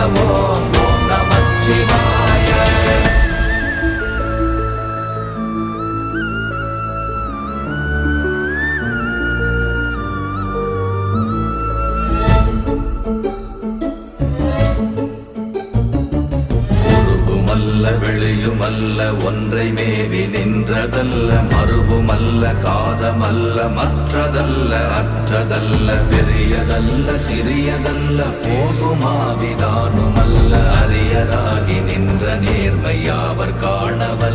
ஓம் ஓம் நமச்சிவாய. வெளியுமல்ல ஒன்றை மேவி நின்றதல்ல, மறுவுமல்ல காதமல்ல மற்றதல்ல அற்றதல்ல, பெரியதல்ல சிறியதல்ல போகுமாவிதானுமல்ல, அரியதாகி நின்ற நேர்மையாவர் காணவர்